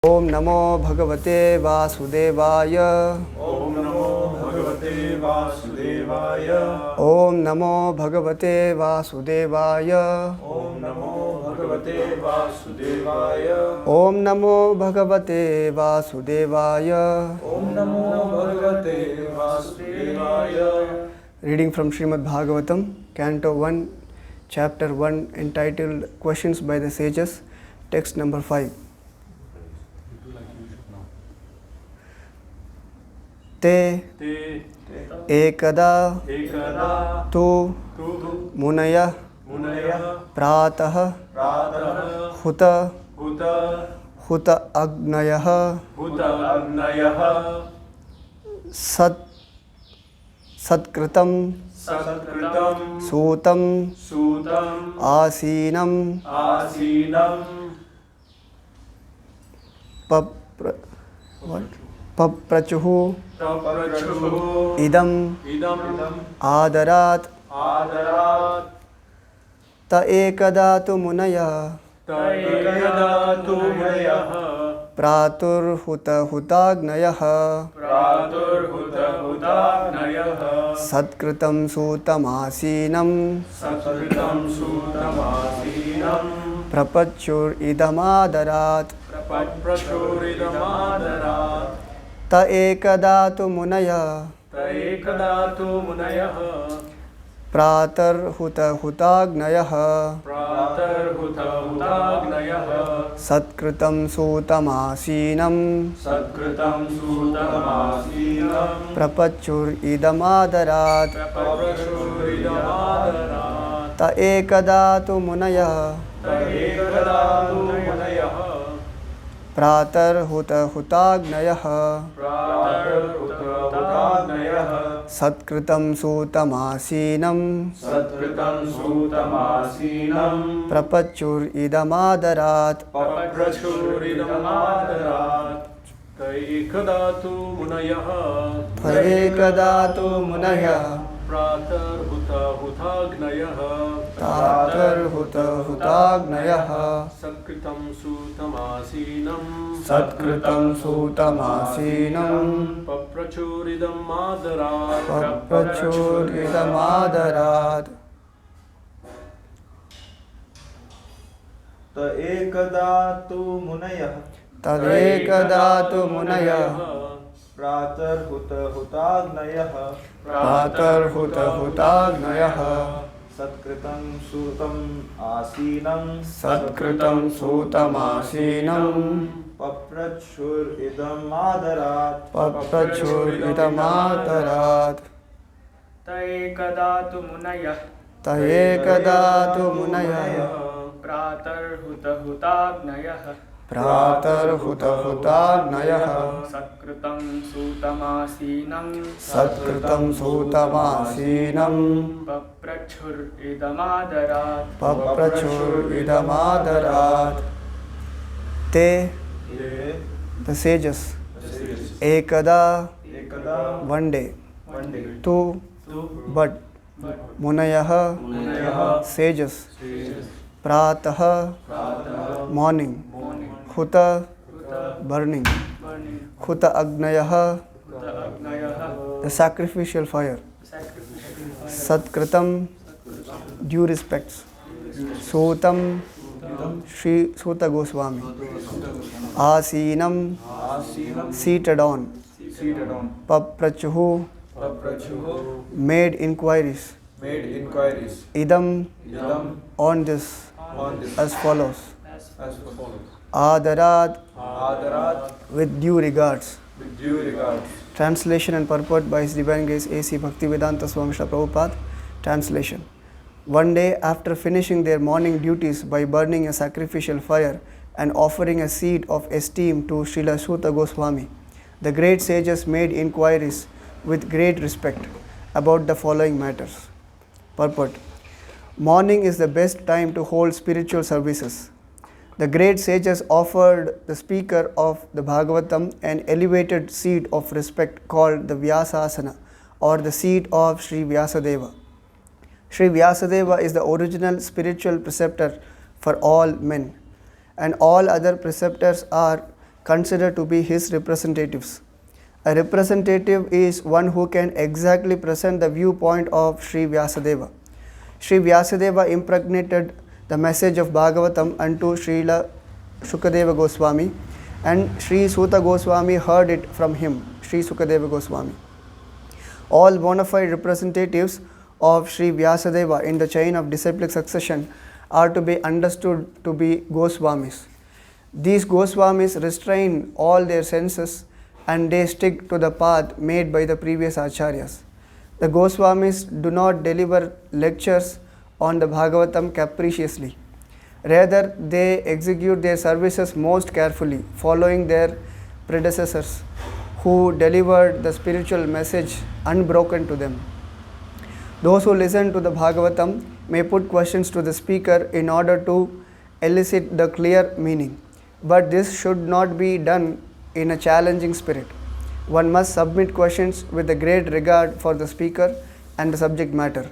ओम नमो भगवते वासुदेवाय। ओम नमो भगवते वासुदेवाय। ओम नमो भगवते वासुदेवाय। ओम नमो भगवते वासुदेवाय। ओम नमो भगवते वासुदेवाय। ओम नमो भगवते वासुदेवाय। Reading from Srimad-Bhagavatam, Canto 1, Chapter 1, entitled Questions by the Sages, text number 5. ते एकदा तु मुनयः प्रातः हुत अग्नयः सत्कृतं सूतं आसीनं पप्रचुः इदम् आदरात् त एकदा तु मुनयः प्रातुर्हुताग्नयः सत्कृतं सूतमासीनं प्रपच्युरिदमादरात् त एकदा तु मुनयः प्रातर्हुताग्नयः सत्कृतं सूतमासीनं प्रपच्युरिदमादरात् त एकदा तु मुनयः प्रातर्हुताग्नयः सत्कृतं सूतमासीनं प्रपच्युरिदमादरात् एकदा तु मुनयः प्रातर्हुताग्नयः सत्कृतं सूतमासीनं पप्रचुरिदमादरात् तदेकदा तु मुनयः प्रातर्हुताग्नयः सत्कृतं सूतमासीनं पप्रचुरिदमादरात् त एकदा तु मुनयः प्रातर्हुताग्नयः सत्कृतं सूतमासीनं पप्रचुरिदमादरात् ते, the sages, ekada, one day, tu, but, munayah, sages, pratah, morning, huta, burning, huta agnayah, the sacrificial fire, satkritam, due respects, sutam, Sri Suta Goswami, Asinam, seated on, Paprachuhu, made inquiries, Idam, on this, as follows, Adarat, with due regards. Translation and purport by His Divine Grace A.C. Bhaktivedanta Swami Srila Prabhupada. Translation. One day, after finishing their morning duties by burning a sacrificial fire and offering a seed of esteem to Srila Suta Goswami, the great sages made inquiries with great respect about the following matters. Purport. Morning is the best time to hold spiritual services. The great sages offered the speaker of the Bhagavatam an elevated seat of respect called the Vyasasana, or the seat of Sri Vyasadeva. Sri Vyasadeva is the original spiritual preceptor for all men, and all other preceptors are consider to be his representatives. A representative is one who can exactly present the viewpoint of Sri Vyasadeva. Sri Vyasadeva impregnated the message of Bhagavatam unto Srila Shukadeva Goswami, and Sri Suta Goswami heard it from him, Sri Sukadeva Goswami. All bona fide representatives of Sri Vyasadeva in the chain of disciplic succession are to be understood to be Goswamis. These Goswamis restrain all their senses and they stick to the path made by the previous acharyas. The Goswamis do not deliver lectures on the Bhagavatam capriciously. Rather, they execute their services most carefully, following their predecessors who delivered the spiritual message unbroken to them. Those who listen to the Bhagavatam may put questions to the speaker in order to elicit the clear meaning, but this should not be done in a challenging spirit. One must submit questions with a great regard for the speaker and the subject matter.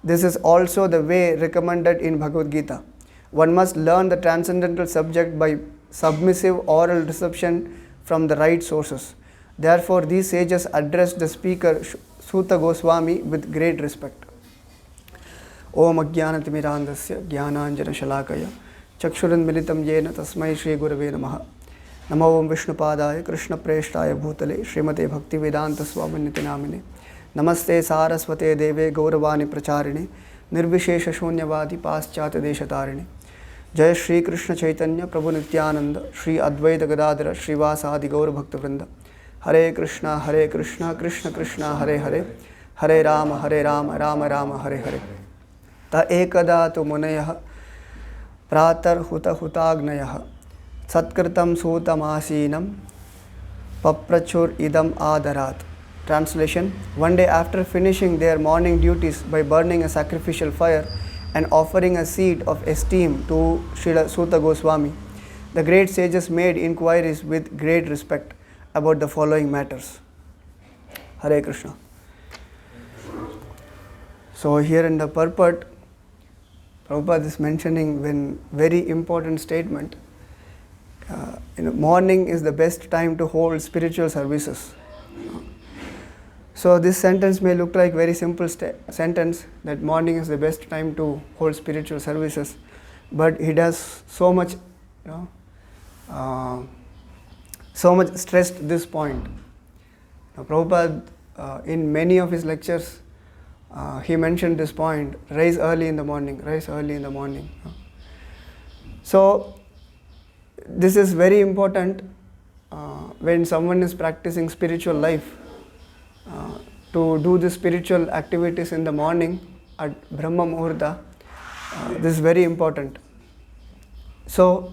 This is also the way recommended in Bhagavad Gita. One must learn the transcendental subject by submissive oral reception from the right sources. Therefore, these sages addressed the speaker Suta Goswami with great respect. Om Ajnanatimirandasya Jnananjana Shalakaya Chakshuranmilitam Yena Tasmai Shri Gurave Namaha. Namo Om Vishnupadaya Krishna Preshtaya Bhutale Srimate Bhakti Vedanta Swami Niti Namine Namaste Saraswate Deve Gauravani Pracharine Nirvishesha Shunyavadi Paschat Deshatarine Jai Shri Krishna Chaitanya Prabhu Nityananda Shri Advaita Gadadara Srivasadi Gaura Bhakta Vrinda Hare Krishna Krishna Krishna Hare Hare Hare Rama Rama Rama Hare Hare Ta ekada tu munayah pratar huta hutagnayah Satkritam sutam asinam paprachur idam adarat. Translation: One day after finishing their morning duties by burning a sacrificial fire and offering a seat of esteem to Srila Suta Goswami, the great sages made inquiries with great respect about the following matters. Hare Krishna. So here in the purport, Prabhupada is mentioning one very important statement. Morning is the best time to hold spiritual services. So this sentence may look like very simple sentence that morning is the best time to hold spiritual services, but he does so much, so much stressed this point. Now, Prabhupada, in many of his lectures, he mentioned this point: rise early in the morning, rise early in the morning. So this is very important when someone is practicing spiritual life. To do the spiritual activities in the morning at Brahma Muhurta, this is very important. So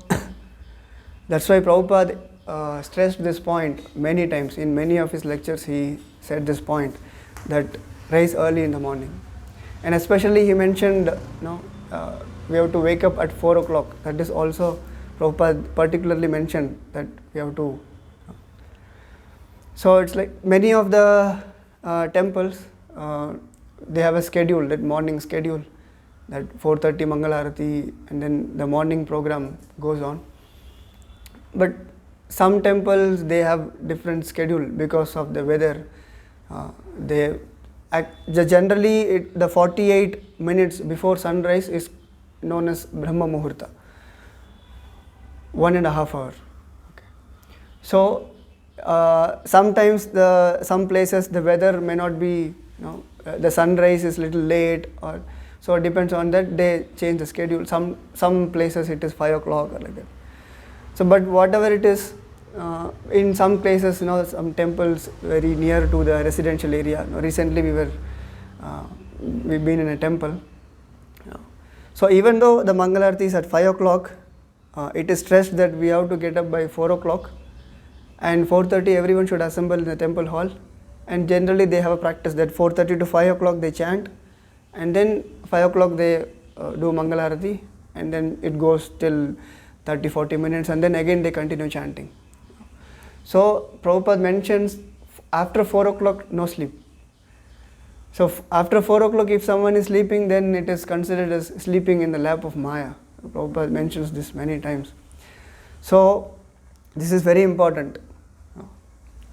that's why Prabhupada stressed this point many times. In many of his lectures he said this point, that rise early in the morning. And especially he mentioned we have to wake up at 4 o'clock. That is also Prabhupada particularly mentioned that we have to. So it's like many of the temples, they have a schedule, that morning schedule, that 4:30 Mangalarati, and then the morning program goes on. But some temples, they have different schedule because of the weather. Generally the 48 minutes before sunrise is known as Brahma Muhurta, 1.5 hours. Okay. So sometimes some places the weather may not be, the sunrise is little late, or so it depends on that. They change the schedule. Some places it is 5 o'clock or like that. So, but whatever it is, in some places, some temples very near to the residential area. Recently we've been in a temple. So even though the Mangalarati is at 5 o'clock, it is stressed that we have to get up by 4 o'clock. And 4:30 everyone should assemble in the temple hall, and generally they have a practice that 4:30 to 5 o'clock they chant, and then 5 o'clock they do Mangalarati, and then it goes till 30-40 minutes, and then again they continue chanting. So Prabhupada mentions after 4 o'clock no sleep. So after 4 o'clock if someone is sleeping, then it is considered as sleeping in the lap of Maya. Prabhupada mentions this many times. So This is very important.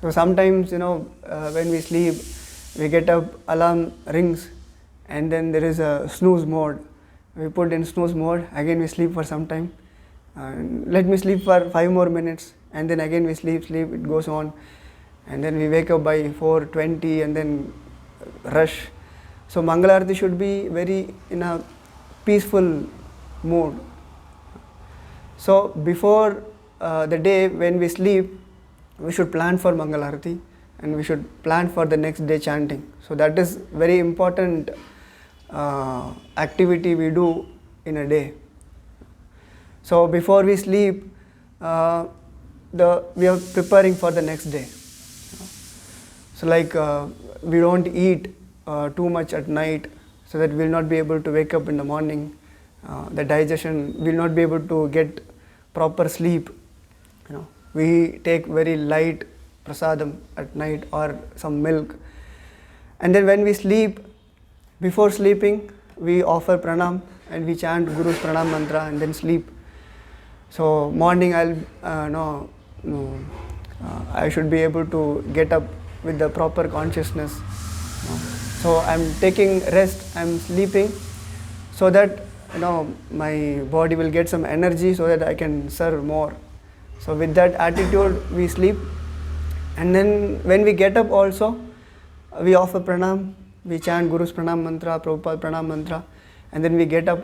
So sometimes, when we sleep, we get up, alarm rings, and then there is a snooze mode. We put in snooze mode, again we sleep for some time. Let me sleep for 5 more minutes, and then again we sleep, it goes on. And then we wake up by 4:20 and then rush. So Mangalarati should be very in a peaceful mood. So before the day when we sleep, we should plan for Mangalarati and we should plan for the next day chanting. So that is very important activity we do in a day. So before we sleep, we are preparing for the next day. So like we don't eat too much at night, so that we will not be able to wake up in the morning. The digestion will not be able to get proper sleep. We take very light prasadam at night or some milk. And then when we sleep, before sleeping, we offer pranam and we chant Guru's pranam mantra and then sleep. So morning I should be able to get up with the proper consciousness. So I'm taking rest, I'm sleeping, so that my body will get some energy so that I can serve more. So with that attitude we sleep, and then when we get up also, we offer pranam, we chant Guru's pranam mantra, Prabhupada pranam mantra, and then we get up.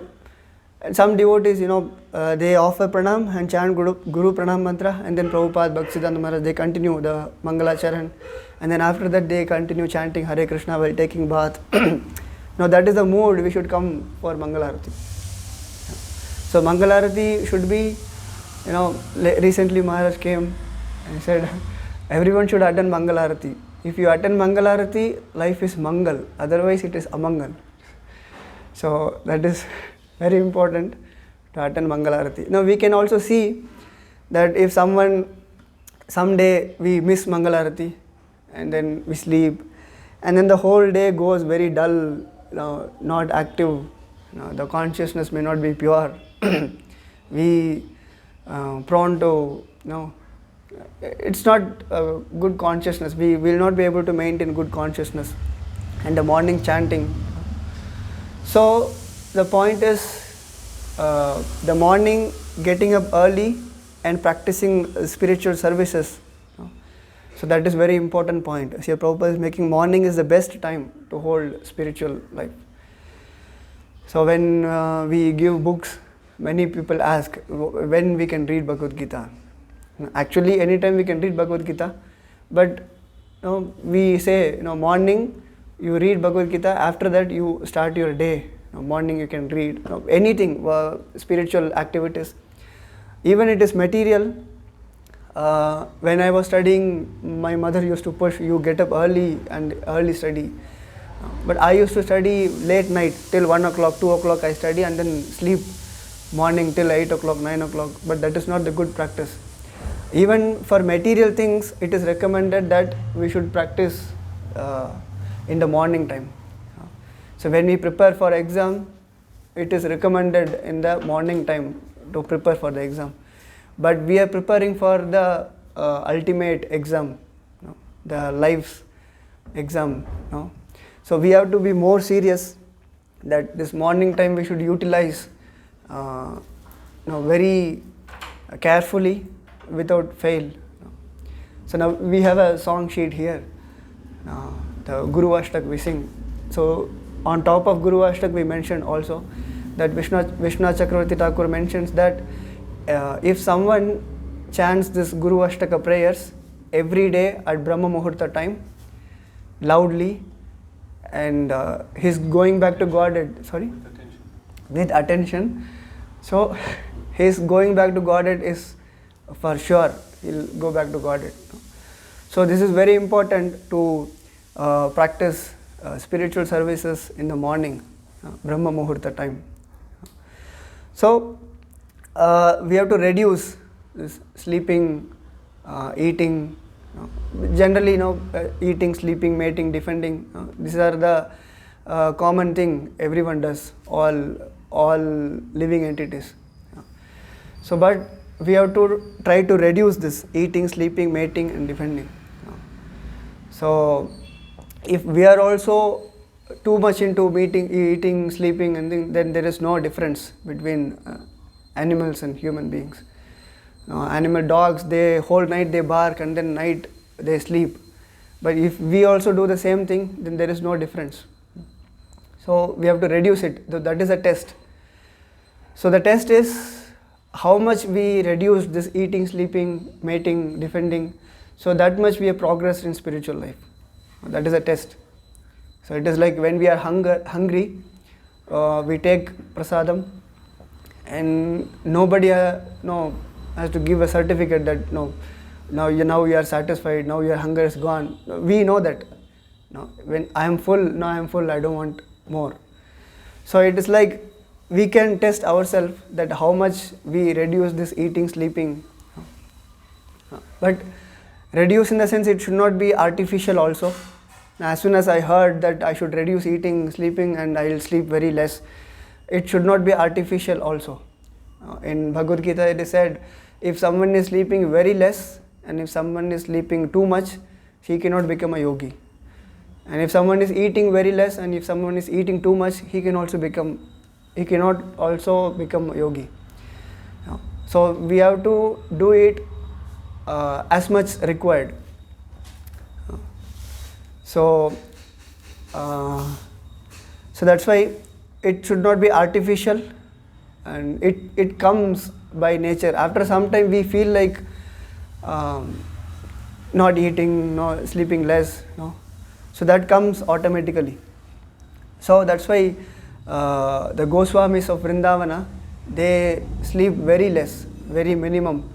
And some devotees, they offer pranam and chant Guru pranam mantra, and then Prabhupada, Bhaktisiddhanta Maharaj, they continue the Mangalacharan, and then after that they continue chanting Hare Krishna while taking bath. Now that is the mood we should come for Mangalarati. So Mangalarati should be, recently Maharaj came and said, everyone should attend Mangalarati. If you attend Mangalarati, life is Mangal, otherwise it is Amangal. So that is very important to attend Mangalarati. Now we can also see that if someday we miss Mangalarati and then we sleep, and then the whole day goes very dull, not active, the consciousness may not be pure. We prone to, it's not a good consciousness. We will not be able to maintain good consciousness and the morning chanting. So the point is, the morning getting up early and practicing spiritual services. So that is very important point. Srila Prabhupada is making morning is the best time to hold spiritual life. So when we give books, many people ask when we can read Bhagavad Gita. Actually, anytime we can read Bhagavad Gita, but we say morning you read Bhagavad Gita. After that you start your day. Morning you can read anything, spiritual activities. Even it is material. When I was studying, my mother used to push, you get up early and early study. But I used to study late night till 1 o'clock, 2 o'clock I study and then sleep morning till 8 o'clock, 9 o'clock. But that is not the good practice. Even for material things, it is recommended that we should practice in the morning time. So when we prepare for exam, it is recommended in the morning time to prepare for the exam. But we are preparing for the ultimate exam, the life's exam. So we have to be more serious that this morning time we should utilize very carefully without fail. So now we have a song sheet here, the Guru Ashtak we sing. So on top of Guru Ashtak we mentioned also that Vishnu Chakravarti Thakur mentions that if someone chants this Guru Ashtaka prayers every day at Brahma Muhurta time, loudly, and he's going back to Godhead, with attention. So his going back to Godhead is for sure, he'll go back to Godhead. So this is very important to practice spiritual services in the morning, Brahma Muhurta time. So we have to reduce this sleeping, eating, generally eating, sleeping, mating, defending. These are the common thing everyone does, all living entities. So but we have to try to reduce this eating, sleeping, mating and defending. So if we are also too much into eating, sleeping and then there is no difference between animals and human beings. Animal dogs, they whole night they bark and then night they sleep. But if we also do the same thing, then there is no difference. So we have to reduce it. That is a test. So the test is how much we reduce this eating, sleeping, mating, defending. So that much we have progressed in spiritual life. That is a test. So it is like when we are hungry, we take prasadam and nobody has to give a certificate that now you are satisfied, now your hunger is gone. We know that. When I am full, I don't want more. So it is like we can test ourselves that how much we reduce this eating, sleeping. But reduce in the sense it should not be artificial also. As soon as I heard that I should reduce eating, sleeping and I will sleep very less, it should not be artificial also. In Bhagavad Gita it is said, if someone is sleeping very less and if someone is sleeping too much, he cannot become a yogi. And if someone is eating very less and if someone is eating too much, he cannot also become a yogi. So we have to do it as much required. So that's why it should not be artificial, and it comes by nature. After some time we feel like not eating, sleeping less, so that comes automatically. So that's why the Goswamis of Vrindavana, they sleep very less, very minimum.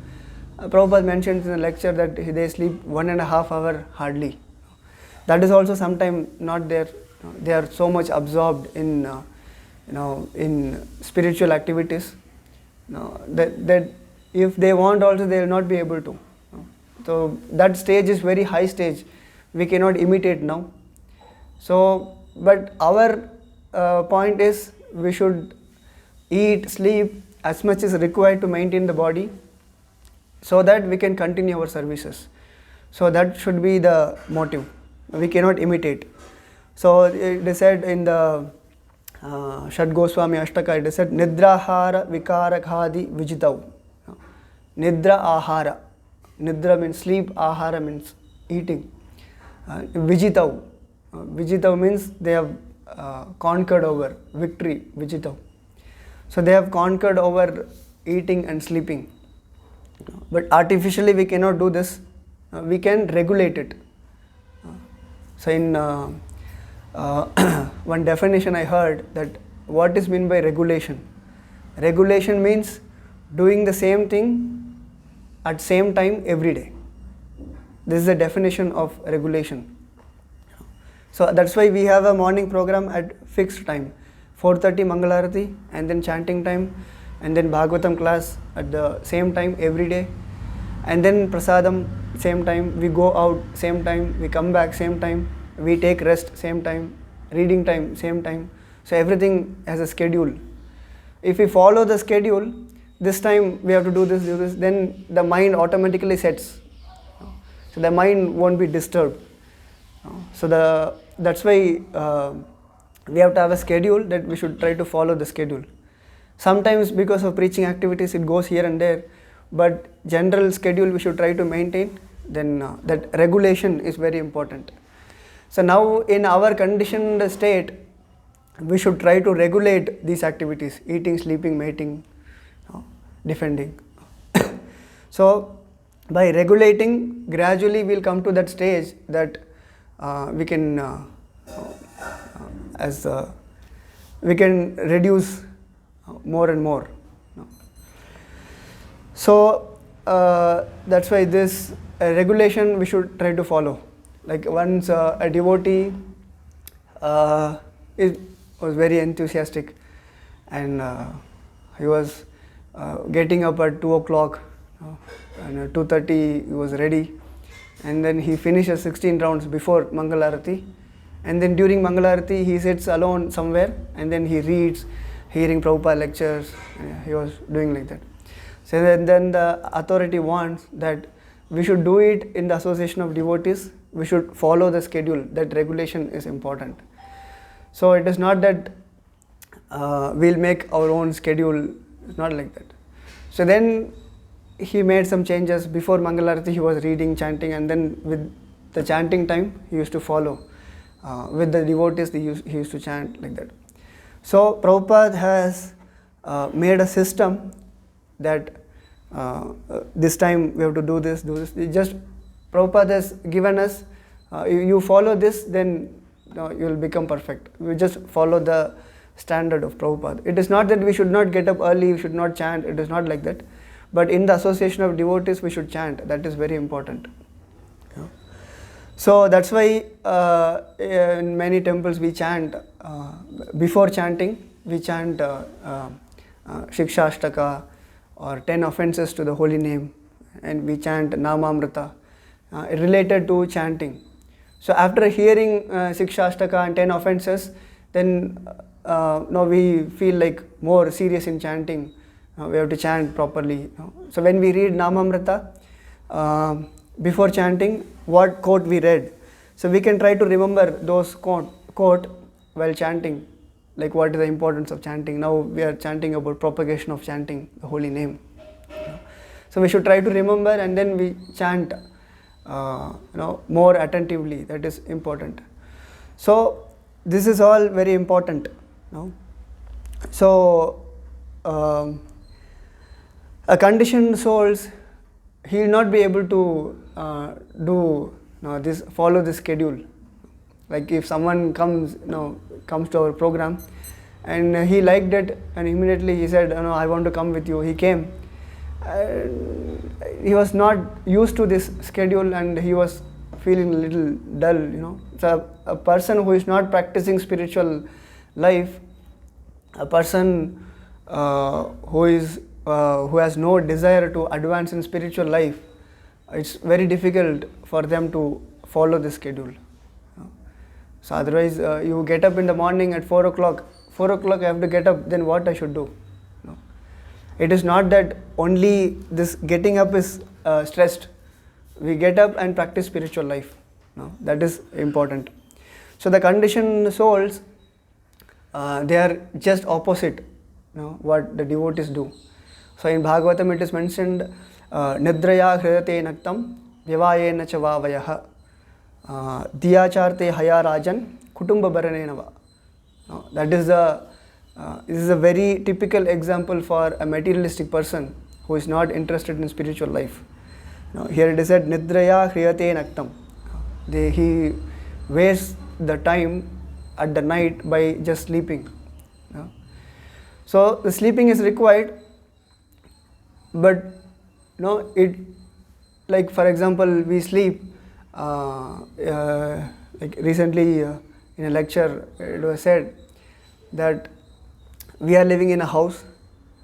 Prabhupada mentions in the lecture that they sleep 1.5 hours hardly. That is also sometimes not there. They are so much absorbed in spiritual activities that if they want also they will not be able to. So that stage is very high stage. We cannot imitate now. So, but our point is we should eat, sleep as much as required to maintain the body, so that we can continue our services. So that should be the motive. We cannot imitate. So it is said in the Shad Goswami Ashtaka, it is said, Nidrahara Vikara Khadi Vijitav. Nidra Ahara. Nidra means sleep, Ahara means eating. Vijitav. Vijitav means they have conquered over, victory, Vijitav. So they have conquered over eating and sleeping. But artificially we cannot do this. We can regulate it. So in one definition I heard that what is meant by regulation. Regulation means doing the same thing at same time every day. This is the definition of regulation. So that's why we have a morning program at fixed time, 4:30 Mangalarati, and then chanting time, and then Bhagavatam class at the same time every day, and then prasadam same time, we go out same time, we come back same time, we take rest same time, reading time same time. So everything has a schedule. If we follow the schedule, this time we have to do this, then the mind automatically sets. So the mind won't be disturbed. So that's why we have to have a schedule, that we should try to follow the schedule. Sometimes because of preaching activities it goes here and there, but general schedule we should try to maintain. Then that regulation is very important. So now in our conditioned state, we should try to regulate these activities, eating, sleeping, mating, defending. So by regulating, gradually we will come to that stage that we can we can reduce more and more. So that's why this regulation we should try to follow. Like once a devotee was very enthusiastic, and he was getting up at 2 o'clock, and at 2:30 he was ready, and then he finishes 16 rounds before Mangalarati, and then during Mangalarati he sits alone somewhere and then he reads, hearing Prabhupada lectures. He was doing like that. So then the authority wants that we should do it in the association of devotees. We should follow the schedule. That regulation is important. So it is not that we'll make our own schedule. It's not like that. So then he made some changes. Before Mangalarati he was reading, chanting, and then with the chanting time he used to follow. With the devotees he used to chant like that. So Prabhupada has made a system that this time we have to do this, It just Prabhupada has given us, you follow this, then you will become perfect. We just follow the standard of Prabhupada. It is not that we should not get up early, we should not chant, it is not like that. But in the association of devotees we should chant, that is very important. So that's why in many temples we chant, before chanting we chant Shikshashtaka or 10 offenses to the holy name, and we chant Namamrita related to chanting. So after hearing Shikshashtaka and 10 offenses, then now we feel like more serious in chanting. We have to chant properly. So when we read Namamrita, before chanting, what quote we read, so we can try to remember those quote while chanting, like what is the importance of chanting. Now we are chanting about propagation of chanting the holy name. So we should try to remember, and then we chant more attentively. That is important. So this is all very important. So a conditioned souls, he will not be able to follow this schedule. Like if someone comes to our program and he liked it, and immediately he said, I want to come with you. He came. He was not used to this schedule and he was feeling a little dull. So a person who is not practicing spiritual life, a person who has no desire to advance in spiritual life, it's very difficult for them to follow this schedule. So otherwise you get up in the morning at 4 o'clock. 4 o'clock I have to get up, then what I should do? It is not that only this getting up is stressed. We get up and practice spiritual life. That is important. So the conditioned souls, they are just opposite what the devotees do. So in Bhagavatam it is mentioned, Nidraya hridate naktam vyavayena cha vavayaha diyacharte haya rajan kutumba bharanenava. That is this is a very typical example for a materialistic person who is not interested in spiritual life. Here it is said, Nidraya hriyate naktam. He wastes the time at the night by just sleeping. So the sleeping is required, but it, like for example, we sleep. Like recently in a lecture, it was said that we are living in a house.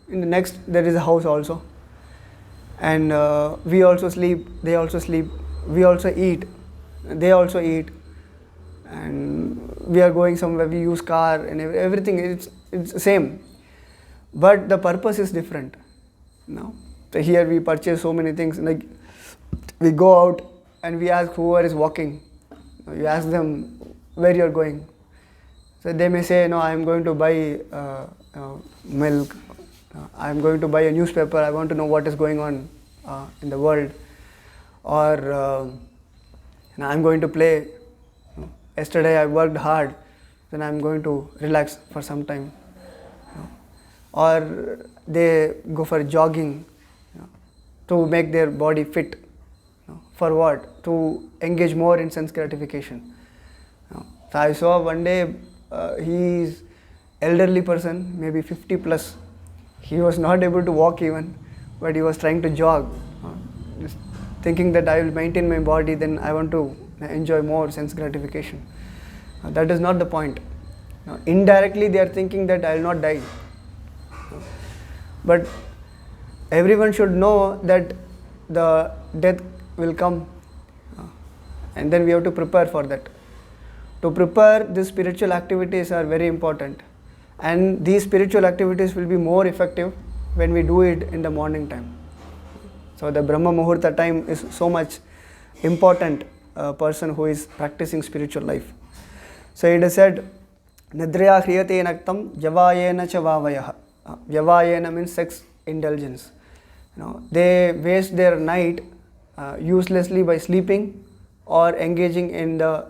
In the next, there is a house also, and we also sleep. They also sleep. We also eat. They also eat, and we are going somewhere. We use car and everything. It's the same, but the purpose is different. So here we purchase so many things. Like we go out and we ask whoever is walking. You ask them where you are going. So they may say, I am going to buy milk. I am going to buy a newspaper. I want to know what is going on in the world. Or I am going to play. Yesterday I worked hard. Then I am going to relax for some time. Or they go for jogging to make their body fit. For what? To engage more in sense gratification. So I saw one day, he is elderly person, maybe 50 plus. He was not able to walk even, but he was trying to jog, just thinking that I will maintain my body, then I want to enjoy more sense gratification. That is not the point. Indirectly they are thinking that I will not die. But everyone should know that the death will come, and then we have to prepare for that. To prepare, these spiritual activities are very important, and these spiritual activities will be more effective when we do it in the morning time. So the Brahma Muhurta time is so much important person who is practicing spiritual life. So it is said, Nidraya hriyate naktam javayena cha vavayah. Javayena means sex indulgence. They waste their night uselessly by sleeping or engaging in the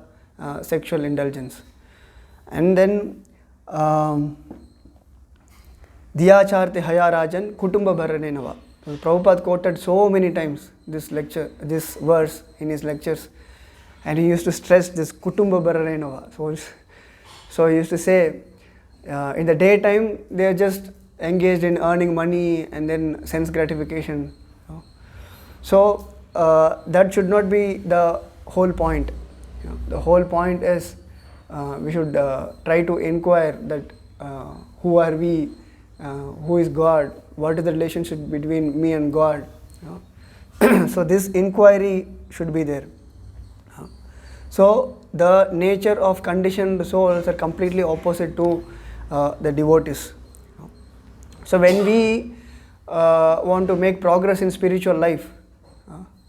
sexual indulgence. And then Diyacharte Hayarajan Kutumba Bharanenava. Prabhupada quoted so many times this verse in his lectures, and he used to stress this Kutumba Bharanenava. So he used to say, in the daytime they are just engaged in earning money and then sense gratification. So that should not be the whole point. The whole point is we should try to inquire that who are we, who is God, what is the relationship between me and God. So this inquiry should be there. So the nature of conditioned souls are completely opposite to the devotees. So when we want to make progress in spiritual life,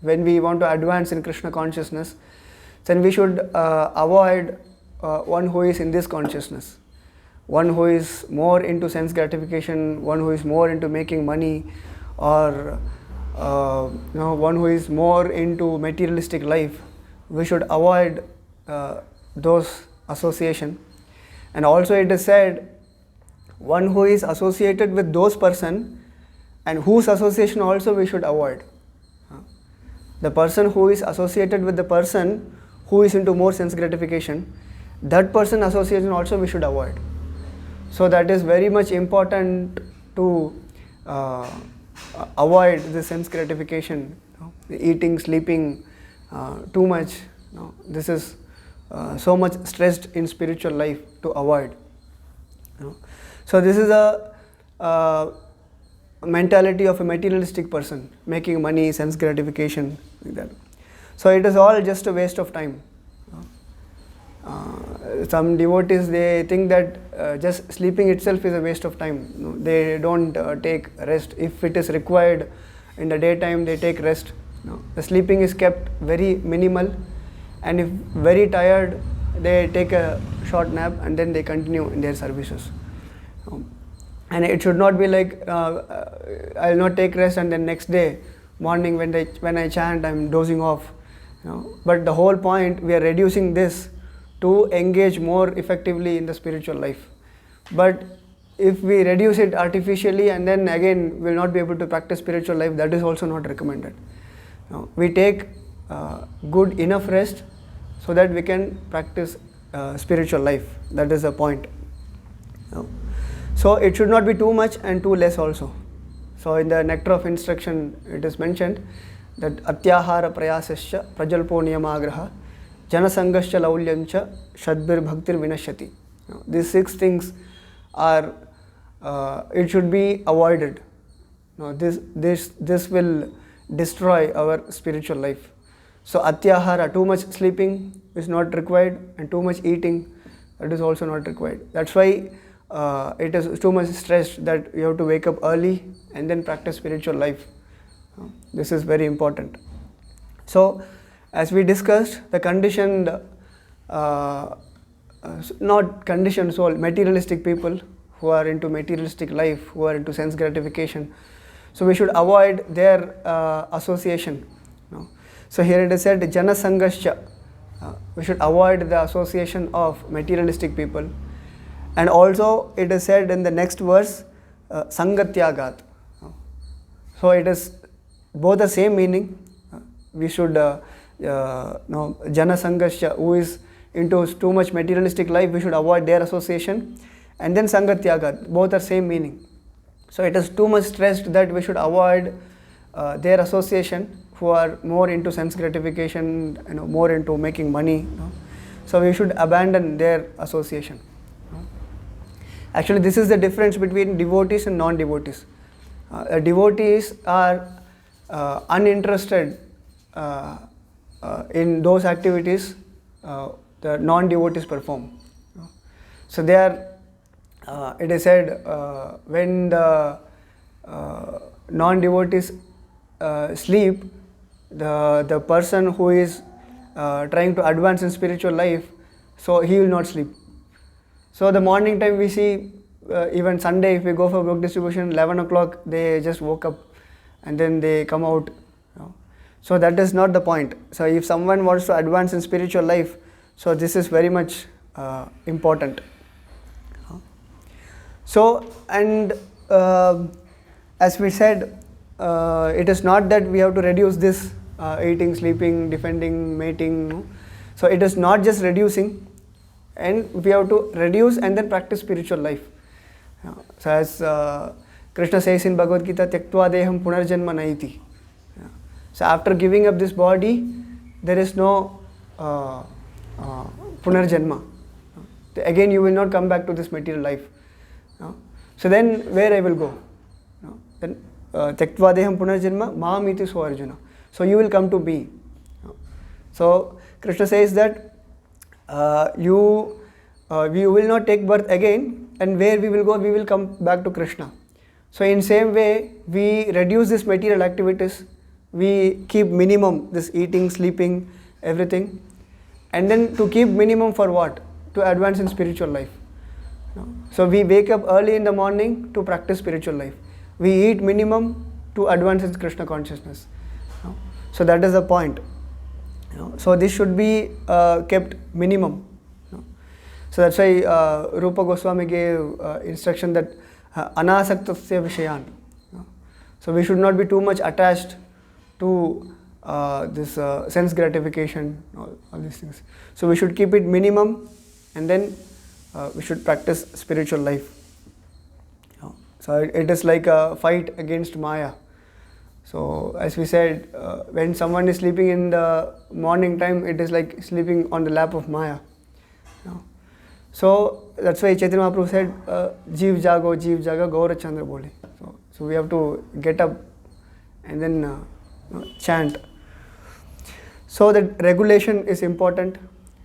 when we want to advance in Krishna consciousness, then we should avoid one who is in this consciousness, one who is more into sense gratification, one who is more into making money, or one who is more into materialistic life. We should avoid those association. And also it is said, one who is associated with those person and whose association also we should avoid. The person who is associated with the person who is into more sense gratification, that person association also we should avoid. So that is very much important to avoid the sense gratification, eating, sleeping too much. This is so much stressed in spiritual life to avoid. So this is a mentality of a materialistic person, making money, sense gratification, like that. So it is all just a waste of time. Some devotees, they think that just sleeping itself is a waste of time. They don't take rest. If it is required in the daytime, they take rest. The sleeping is kept very minimal, and if very tired, they take a short nap and then they continue in their services. And it should not be like I will not take rest and then next day morning when I chant, I am dozing off. But the whole point, we are reducing this to engage more effectively in the spiritual life. But if we reduce it artificially and then again we will not be able to practice spiritual life, that is also not recommended. We take good enough rest so that we can practice spiritual life. That is the point. So it should not be too much and too less also. So in the Nectar of Instruction it is mentioned that Atyahara prayasasya prajalpo niyamagraha janasangasya laulyancha shadbir bhaktir vinashyati. These 6 things are, it should be avoided. This will destroy our spiritual life. So Atyahara, too much sleeping is not required, and too much eating, that is also not required. That's why it is too much stressed that you have to wake up early and then practice spiritual life. This is very important. So as we discussed, the conditioned, not conditioned soul, materialistic people who are into materialistic life, who are into sense gratification, so we should avoid their association. So here it is said, Jana Sangasya, we should avoid the association of materialistic people. And also it is said in the next verse, Sangatyagat. So it is both the same meaning. We should, Jana Sangasya, who is into too much materialistic life, we should avoid their association. And then Sangatyagat, both are same meaning. So it is too much stressed that we should avoid their association, who are more into sense gratification, more into making money. So we should abandon their association. Actually, this is the difference between devotees and non-devotees. Devotees are uninterested in those activities the non-devotees perform. So they are, it is said, when the non-devotees sleep, the person who is trying to advance in spiritual life, so he will not sleep. So the morning time we see, even Sunday if we go for book distribution, 11 o'clock they just woke up and then they come out. So that is not the point. So if someone wants to advance in spiritual life, so this is very much important. So, and as we said, it is not that we have to reduce this eating, sleeping, defending, mating. So it is not just reducing, and we have to reduce and then practice spiritual life. So as Krishna says in Bhagavad Gita, Tyaktva deham punarjanma naiti. So after giving up this body, there is no punarjanma. Again you will not come back to this material life. So then where I will go? Then Tyaktva deham punarjanma maam iti so Arjuna. So you will come to me. So Krishna says that we will not take birth again, and where we will go, we will come back to Krishna. So in same way, we reduce this material activities, we keep minimum this eating, sleeping, everything, and then to keep minimum for what? To advance in spiritual life. So we wake up early in the morning to practice spiritual life. We eat minimum to advance in Krishna consciousness. So that is the point. So this should be kept minimum. So that's why Rupa Goswami gave instruction that anasaktasya vishayan. So we should not be too much attached to this sense gratification, all these things. So we should keep it minimum, and then we should practice spiritual life. So it is like a fight against Maya. So as we said, when someone is sleeping in the morning time, it is like sleeping on the lap of Maya. So that's why Chaitanya Mahaprabhu said, Jeev jaga, Gaura Chandra bole. So we have to get up and then chant. So that regulation is important.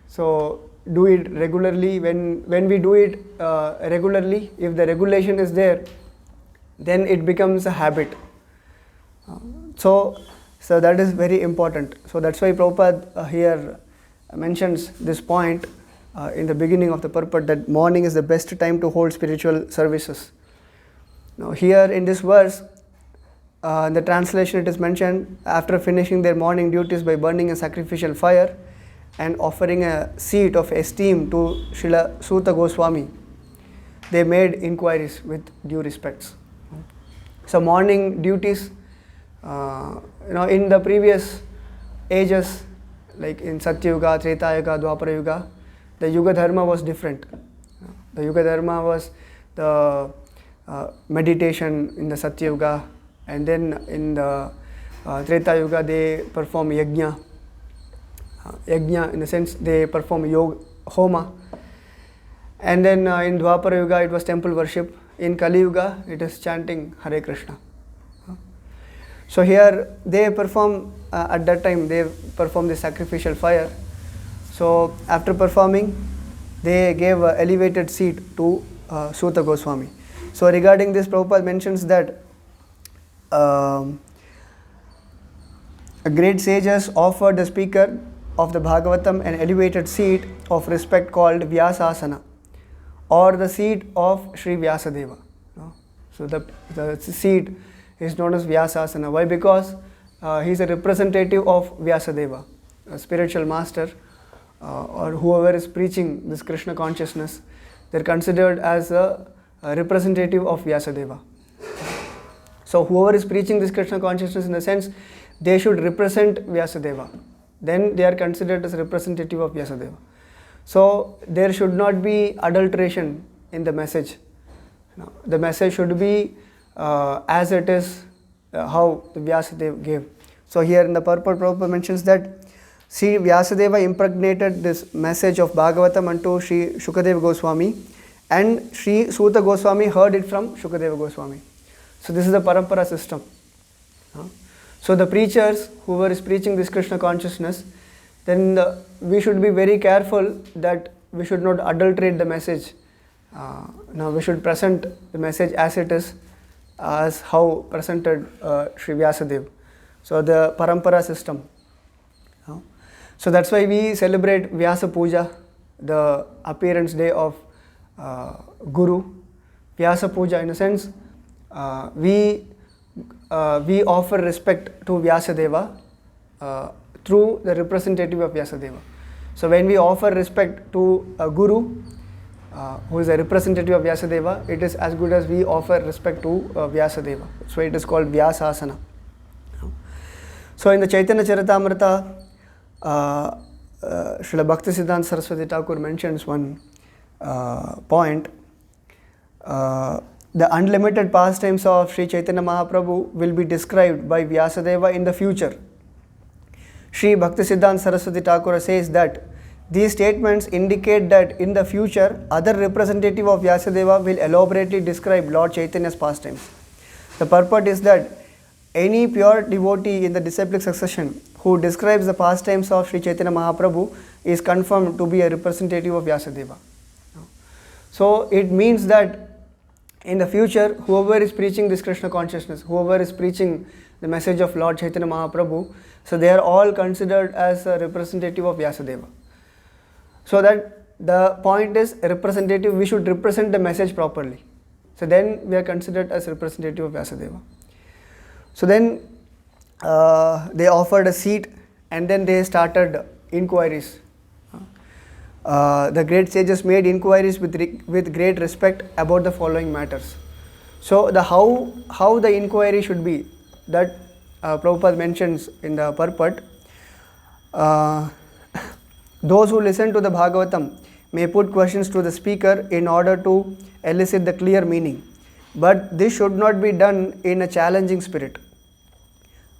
So do it regularly. When we do it regularly, if the regulation is there, then it becomes a habit. So that is very important. So that's why Prabhupada here mentions this point in the beginning of the purport, that morning is the best time to hold spiritual services. Now here in this verse, in the translation it is mentioned, after finishing their morning duties by burning a sacrificial fire and offering a seat of esteem to Srila Suta Goswami, they made inquiries with due respects. So morning duties, in the previous ages, like in Satya Yuga, Treta Yuga, Dwapara Yuga, the Yuga Dharma was different. The Yuga Dharma was the meditation in the Satya Yuga, and then in the Treta Yuga they perform yajna. Yajna in the sense they perform yoga, homa. And then in Dwapara Yuga it was temple worship. In Kali Yuga it is chanting Hare Krishna. So here they perform, at that time they perform the sacrificial fire. So after performing, they gave an elevated seat to Suta Goswami. So regarding this, Prabhupada mentions that great sages offered the speaker of the Bhagavatam an elevated seat of respect called Vyasasana, or the seat of Sri Vyasadeva. So the seat is known as Vyasasana. Why? Because he is a representative of Vyasadeva, a spiritual master, or whoever is preaching this Krishna consciousness. They are considered as a representative of Vyasadeva. So whoever is preaching this Krishna consciousness, in the sense they should represent Vyasadeva, then they are considered as representative of Vyasadeva. So there should not be adulteration in the message. The message should be as it is, how the Vyasadeva gave. So here in the purport, Prabhupada mentions that Sri Vyasadeva impregnated this message of Bhagavatam unto Sri Shukadeva Goswami, and Sri Suta Goswami heard it from Shukadeva Goswami. So this is the parampara system. So the preachers, whoever is preaching this Krishna consciousness, then we should be very careful that we should not adulterate the message. Now we should present the message as it is, as how presented Sri Vyasadeva. So the Parampara system. So that's why we celebrate Vyasa Puja, the appearance day of Guru. Vyasa Puja, in a sense, we offer respect to Vyasadeva through the representative of Vyasadeva. So when we offer respect to a Guru, who is a representative of Vyasadeva, it is as good as we offer respect to Vyasadeva. So it is called Vyasasana. So in the Chaitanya Charitamrita, Srila Bhaktisiddhanta Saraswati Thakur mentions one point. The unlimited pastimes of Sri Chaitanya Mahaprabhu will be described by Vyasadeva in the future. Sri Bhaktisiddhanta Saraswati Thakur says that these statements indicate that in the future, other representative of Vyasadeva will elaborately describe Lord Chaitanya's pastimes. The purport is that any pure devotee in the disciplic succession who describes the pastimes of Sri Chaitanya Mahaprabhu is confirmed to be a representative of Vyasadeva. So it means that in the future, whoever is preaching this Krishna consciousness, whoever is preaching the message of Lord Chaitanya Mahaprabhu, so they are all considered as a representative of Vyasadeva. So that the point is representative, we should represent the message properly. So then we are considered as representative of Vyasadeva. So then they offered a seat and then they started inquiries. The great sages made inquiries with great respect about the following matters. So the how the inquiry should be, that Prabhupada mentions in the purport. Those who listen to the Bhagavatam may put questions to the speaker in order to elicit the clear meaning. But this should not be done in a challenging spirit.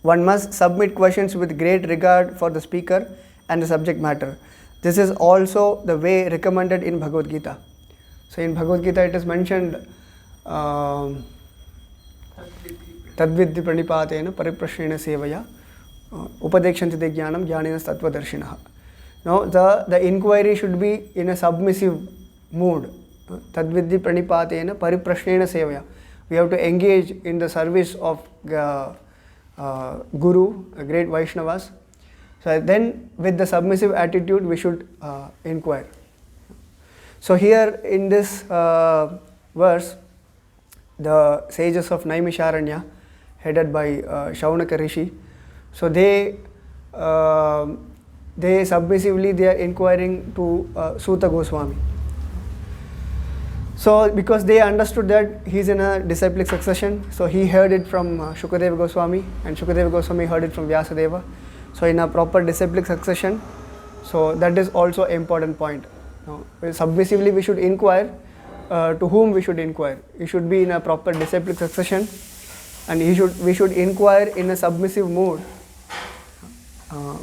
One must submit questions with great regard for the speaker and the subject matter. This is also the way recommended in Bhagavad Gita. So in Bhagavad Gita it is mentioned Tadvidhi pranipatena pariprashrena sevaya upadekshanti de jnanam jnanena tattvadarshinaha. Now the inquiry should be in a submissive mood. Tadvidhi pranipatena pariprashrena sevaya. We have to engage in the service of Guru, great Vaishnavas. So then with the submissive attitude we should inquire. So here in this verse, the sages of Naimisharanya, headed by Shaunaka Rishi, so they submissively they are inquiring to Suta Goswami. So because they understood that he is in a disciplic succession, so he heard it from Shukadeva Goswami and Shukadeva Goswami heard it from Vyasadeva. So in a proper disciplic succession, so that is also an important point. Submissively we should inquire to whom we should inquire. It should be in a proper disciplic succession and we should inquire in a submissive mood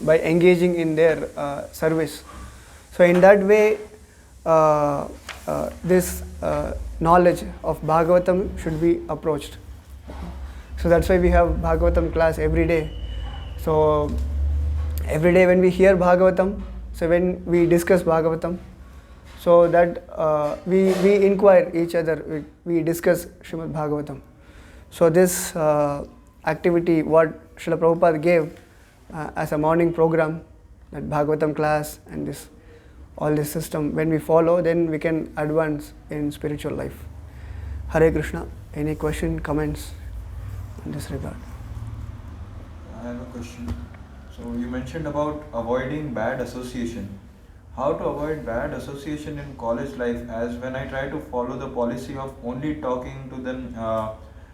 by engaging in their service. So in that way this knowledge of Bhagavatam should be approached. So that's why we have Bhagavatam class every day. So every day when we hear Bhagavatam, so when we discuss Bhagavatam, so that we inquire each other, we discuss Srimad-Bhagavatam. So this activity what Srila Prabhupada gave as a morning program, that Bhagavatam class and all this system, when we follow, then we can advance in spiritual life. Hare Krishna. Any question, comments in this regard? I have a question. So you mentioned about avoiding bad association. How to avoid bad association in college life, as when I try to follow the policy of only talking to them,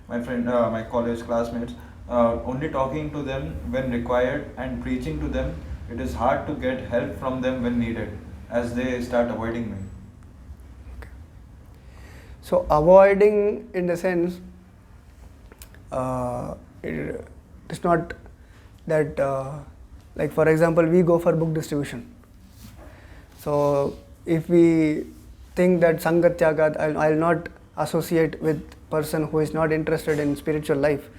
my college classmates, only talking to them when required and preaching to them, it is hard to get help from them when needed, as they start avoiding me. Okay. So avoiding in the sense, it is not that like for example we go for book distribution. So if we think that Sangat Tyagat, I'll not associate with person who is not interested in spiritual life,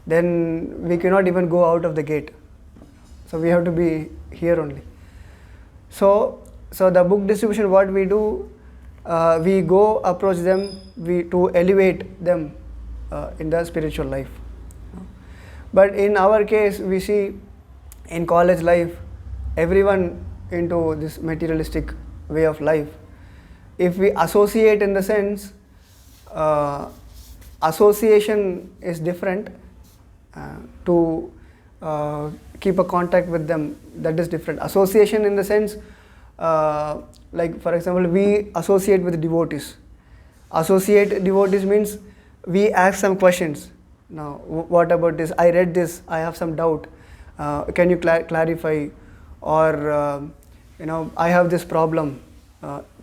then we cannot even go out of the gate. So we have to be here only. So the book distribution, what we do, we go approach them, to elevate them in the spiritual life. But in our case, we see in college life, everyone into this materialistic way of life. If we associate in the sense, association is different. To keep a contact with them, that is different. Association in the sense, like for example, we associate with devotees. Associate devotees means we ask some questions. Now, what about this? I read this. I have some doubt. Can you clarify? Or I have this problem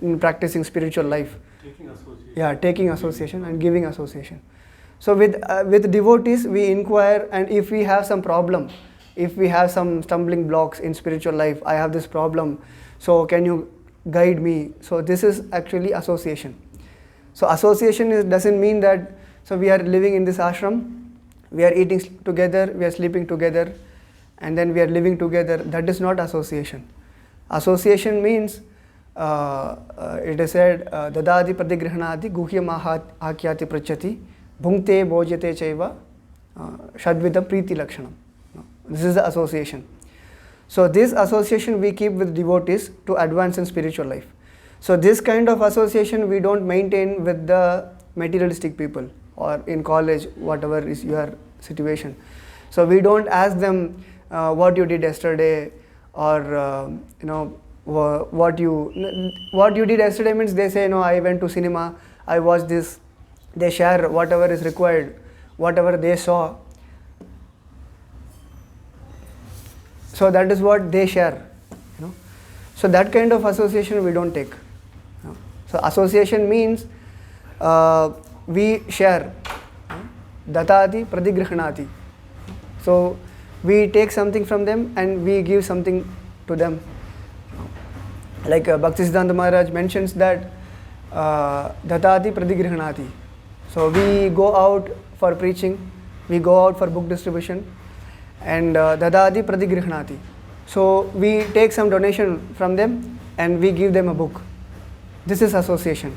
in practicing spiritual life. Taking association. Yeah, taking association and giving association. So with devotees, we inquire, and if we have some problem, if we have some stumbling blocks in spiritual life, I have this problem, so can you guide me? So this is actually association. So association doesn't mean that, so we are living in this ashram, we are eating together, we are sleeping together, and then we are living together. That is not association. Association means, it is said, dadadi pradigrihanati guhyam akyati prachati bhunkte bhojyate chaiva shadvidam priti lakshanam. This is the association. So this association we keep with devotees to advance in spiritual life. So this kind of association we don't maintain with the materialistic people or in college, whatever is your situation. So we don't ask them what you did yesterday, or what you did yesterday means they say, no, I went to cinema, I watched this. They share whatever is required, whatever they saw. So that is what they share. So that kind of association we don't take. So association means we share. Datati pradigrihanati. So we take something from them and we give something to them. Like Bhaktisiddhanta Maharaj mentions that datati pradigrihanati. So we go out for preaching, we go out for book distribution, and dadadi pradigrihanati. So we take some donation from them and we give them a book. This is association.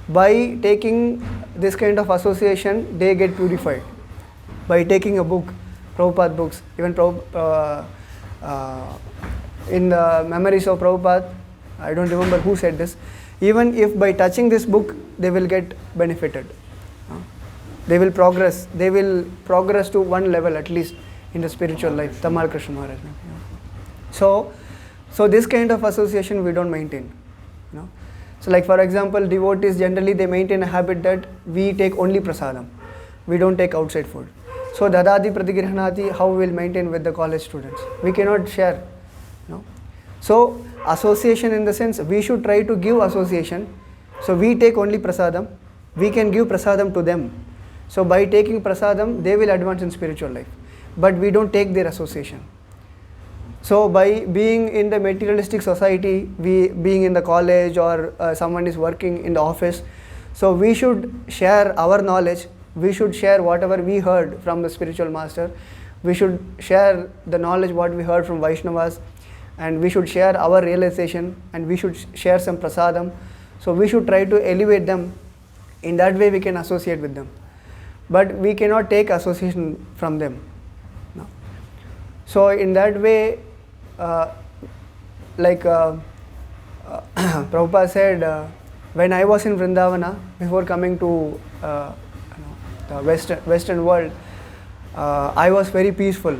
By taking this kind of association, they get purified. By taking a book, Prabhupada books, even in the memories of Prabhupada, I don't remember who said this, even if by touching this book, they will get benefited. They will progress to one level at least in the spiritual life. Tamal Krishna Maharaj. So this kind of association we don't maintain. So like for example, devotees generally they maintain a habit that we take only prasadam. We don't take outside food. So dadadi pratigrihanati, how we will maintain with the college students? We cannot share. So association in the sense, we should try to give association. So we take only prasadam. We can give prasadam to them. So by taking prasadam, they will advance in spiritual life. But we don't take their association. So by being in the materialistic society, being in the college or someone is working in the office, so we should share our knowledge. We should share whatever we heard from the spiritual master. We should share the knowledge what we heard from Vaishnavas, and we should share our realization, and we should share some prasadam. So we should try to elevate them. In that way we can associate with them. But we cannot take association from them. No. So in that way, Prabhupada said, when I was in Vrindavana, before coming to the Western world, I was very peaceful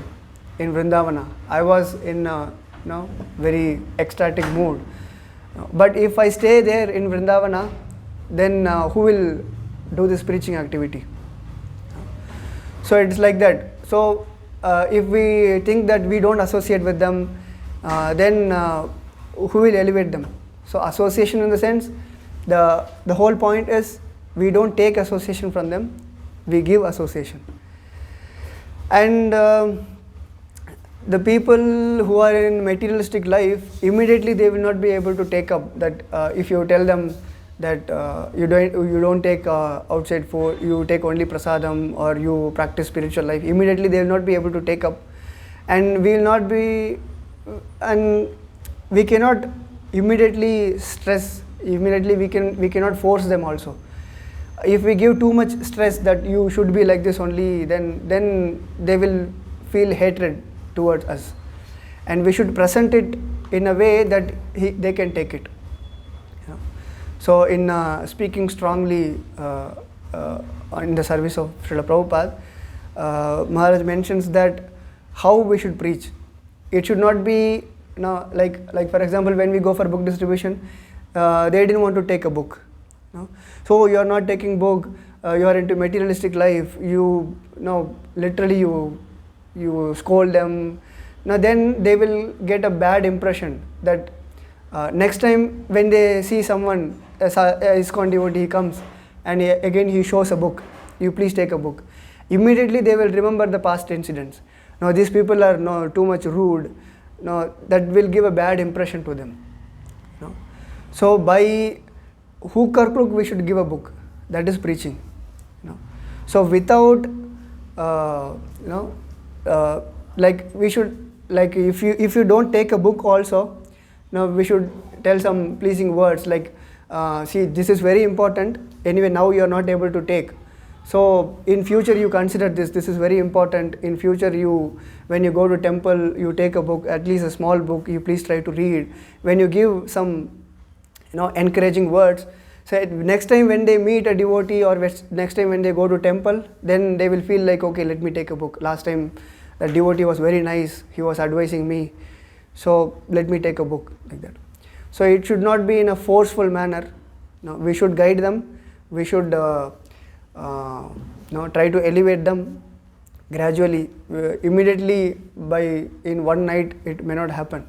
in Vrindavana. I was in very ecstatic mood. But if I stay there in Vrindavana, then who will do this preaching activity? So it's like that. So if we think that we don't associate with them, then who will elevate them? So association in the sense, the whole point is we don't take association from them, we give association. And the people who are in materialistic life, immediately they will not be able to take up that. If you tell them that you don't take outside food, you take only prasadam, or you practice spiritual life, immediately they will not be able to take up, and we cannot immediately stress. Immediately we cannot force them also. If we give too much stress that you should be like this only, then they will feel hatred towards us. And we should present it in a way that they can take it. You know. So in speaking strongly in the service of Srila Prabhupada, Maharaj mentions that how we should preach. It should not be, like for example, when we go for book distribution, they didn't want to take a book. So you are not taking book, you are into materialistic life, literally you scold them. Now then they will get a bad impression that next time when they see someone, a ISKCON devotee, he comes and again he shows a book, you please take a book. Immediately they will remember the past incidents. Now these people are too much rude. Now that will give a bad impression to them. So by hook or crook we should give a book. That is preaching. So without like we should, like if you don't take a book also, we should tell some pleasing words like, see, this is very important. Anyway, now you are not able to take. So in future you consider this is very important. In future when you go to temple, you take a book, at least a small book, you please try to read. When you give some encouraging words, so next time when they meet a devotee or next time when they go to temple, then they will feel like, okay, let me take a book. Last time the devotee was very nice, he was advising me, so let me take a book, like that. So it should not be in a forceful manner. We should guide them. We should try to elevate them gradually. Immediately in one night it may not happen.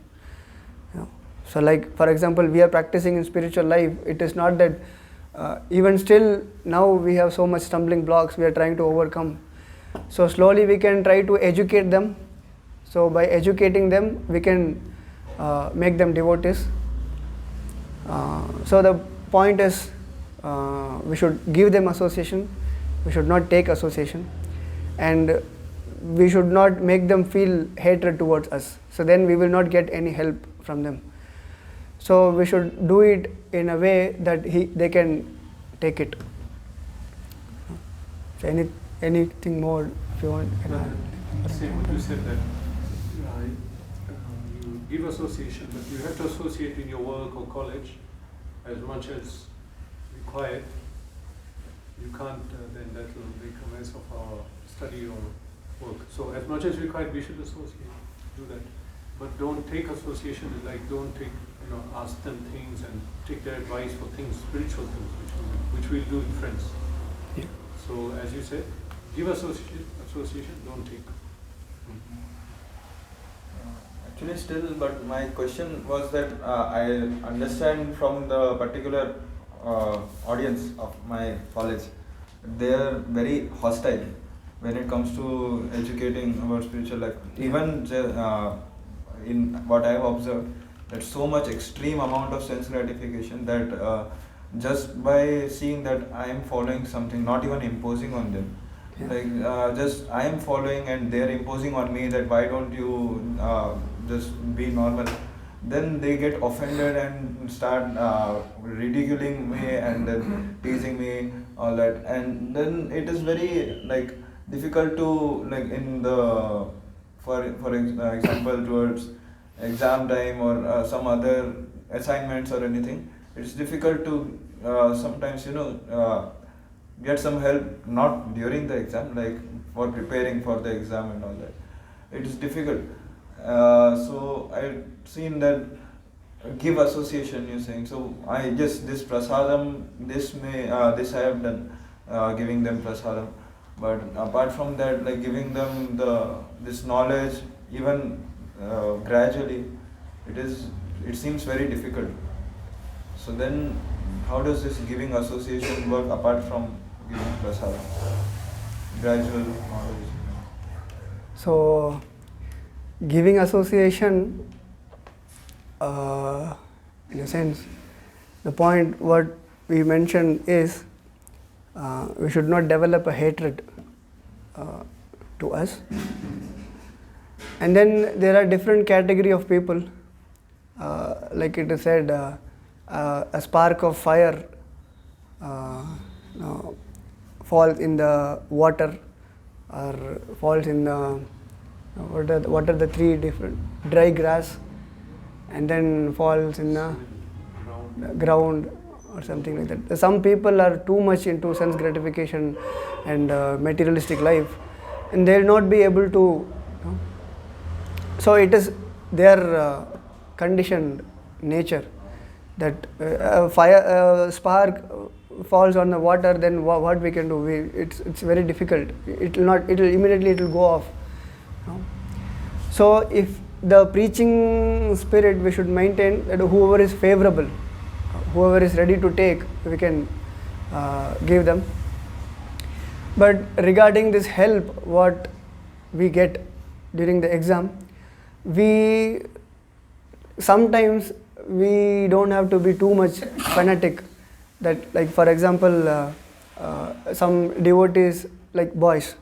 So like for example, we are practicing in spiritual life. It is not that even still now we have so much stumbling blocks we are trying to overcome. So slowly we can try to educate them. So by educating them we can make them devotees. So the point is we should give them association, we should not take association, and we should not make them feel hatred towards us. So then we will not get any help from them. So we should do it in a way that they can take it. So anything more if you want? Same what you said, that you give association, but you have to associate in your work or college as much as required. You can't, then that will make a mess of our study or work. So as much as required, we should associate, do that. But don't take association, like don't take, ask them things and take their advice for things, spiritual things, which we'll do in friends. Yeah. So as you said, give association, don't take. Actually still, but my question was that I understand from the particular audience of my college, they are very hostile when it comes to educating about spiritual life. Even in what I have observed, that so much extreme amount of sense gratification that just by seeing that I am following something, not even imposing on them, just I am following and they are imposing on me that why don't you just be normal, then they get offended and start ridiculing me and then teasing me, all that, and then it is very difficult to in the for example towards exam time or some other assignments or anything. It's difficult to sometimes get some help, not during the exam, like for preparing for the exam and all that. It is difficult. So I've seen that give association, you're saying. So I just this prasadam, this I have done, giving them prasadam. But apart from that, giving them this knowledge, even gradually, it seems very difficult. So then, how does this giving association work apart from giving prasadam? Gradual knowledge. So giving association, in a sense, the point what we mentioned is we should not develop a hatred to us. And then there are different category of people. Like it is said, a spark of fire falls in the water or falls in the what are the three different dry grass and then falls in the ground or something like that. Some people are too much into sense gratification and materialistic life, and they will not be able to. So it is their conditioned nature that fire spark falls on the water. Then what we can do? It's very difficult. It will immediately go off. So if the preaching spirit, we should maintain that whoever is favorable, whoever is ready to take, we can give them. But regarding this help, what we get during the exam, sometimes we don't have to be too much fanatic. That, like for example, some devotees, like boys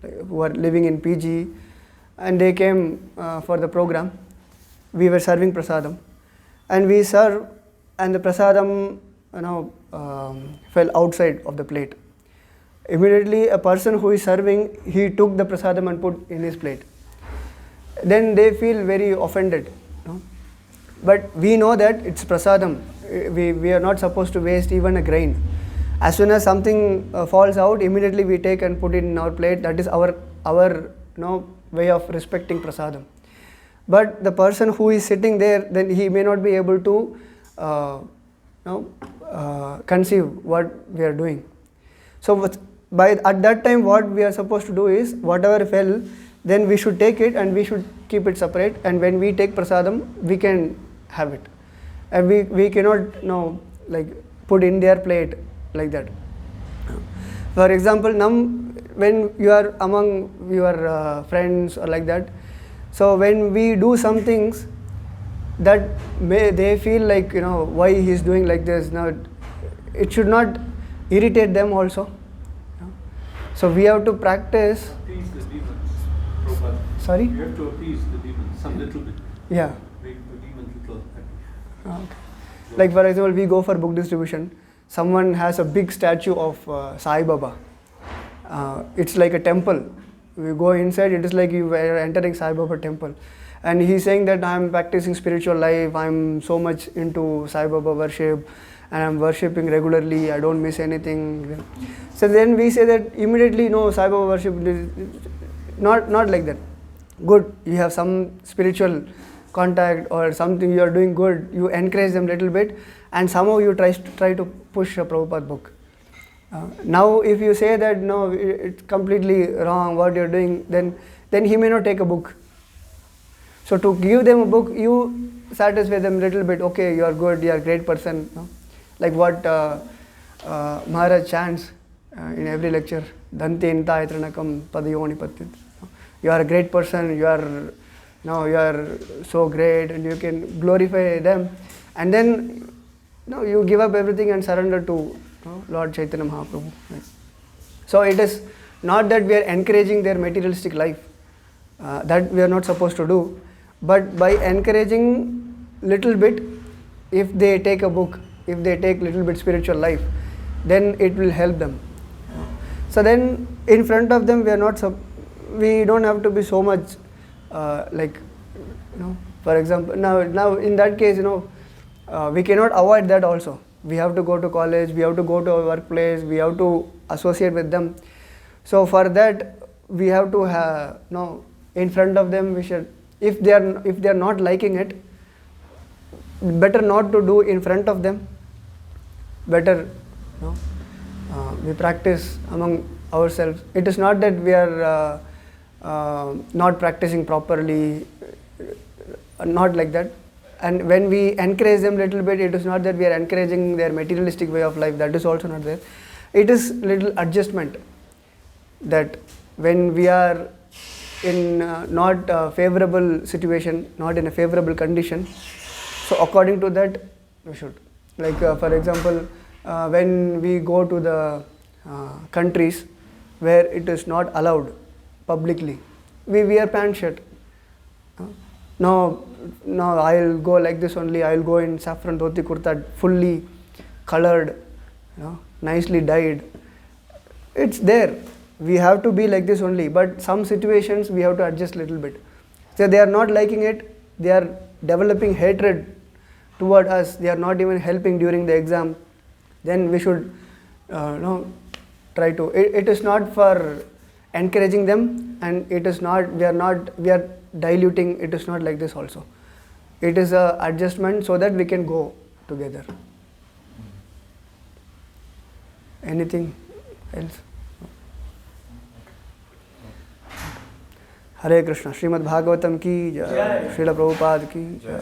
who are living in PG, and they came for the program. We were serving prasadam, and we serve, and the prasadam fell outside of the plate. Immediately, a person who is serving, he took the prasadam and put in his plate. Then they feel very offended. But we know that it's prasadam. We are not supposed to waste even a grain. As soon as something falls out, immediately we take and put it in our plate. That is our way of respecting prasadam. But the person who is sitting there, then he may not be able to conceive what we are doing. So at that time, what we are supposed to do is, whatever fell, then we should take it and we should keep it separate. And when we take prasadam, we can have it, and we cannot put in their plate like that. For example, when you are among your friends or like that, so when we do some things that they feel like, why he is doing like this. Now it should not irritate them also. So we have to practice. Appease the demons, Prabhupada. Sorry? You have to appease the demons some little bit. Yeah. Make the demons little happy. Okay. Like for example, we go for book distribution. Someone has a big statue of Sai Baba. It's like a temple. We go inside, it is like you are entering Sai Baba temple. And he's saying that I am practicing spiritual life, I am so much into Sai Baba worship, and I am worshipping regularly, I don't miss anything. So then we say that immediately, no, Sai Baba worship is not like that. Good, you have some spiritual contact or something, you are doing good, you encourage them a little bit, and somehow you try to push a Prabhupada book. Now if you say that no, it's completely wrong what you're doing, then he may not take a book. So to give them a book, you satisfy them a little bit. Okay, you are good, you are a great person. Like what Maharaj chants in every lecture, Dante Inta Etranakam Padayoni Patit. You are a great person, you are so great, and you can glorify them. And then you give up everything and surrender to Lord Chaitanya Mahaprabhu. So it is not that we are encouraging their materialistic life. That we are not supposed to do. But by encouraging little bit, if they take a book, if they take little bit spiritual life, then it will help them. So then in front of them, we don't have to be so much for example, now in that case, we cannot avoid that also. We have to go to college, we have to go to our workplace, we have to associate with them. So for that, we have to have, in front of them, we should, if they are not liking it, better not to do in front of them. Better, we practice among ourselves. It is not that we are not practicing properly, not like that. And when we encourage them little bit, it is not that we are encouraging their materialistic way of life. That is also not there. It is little adjustment, that when we are in not a favorable situation, not in a favorable condition, so according to that, we should. Like for example, when we go to the countries where it is not allowed publicly, we wear pant shirt. No, I'll go like this only, I'll go in saffron dhoti kurta, fully colored, nicely died. It's there. We have to be like this only. But some situations we have to adjust little bit. So they are not liking it. They are developing hatred toward us. They are not even helping during the exam. Then we should try to. It is not for encouraging them, and it is not. We are diluting. It is not like this also. It is a adjustment so that we can go together. Anything else? Hare Krishna. Srimad-Bhagavatam ki jai. Srila Prabhupada ki jai.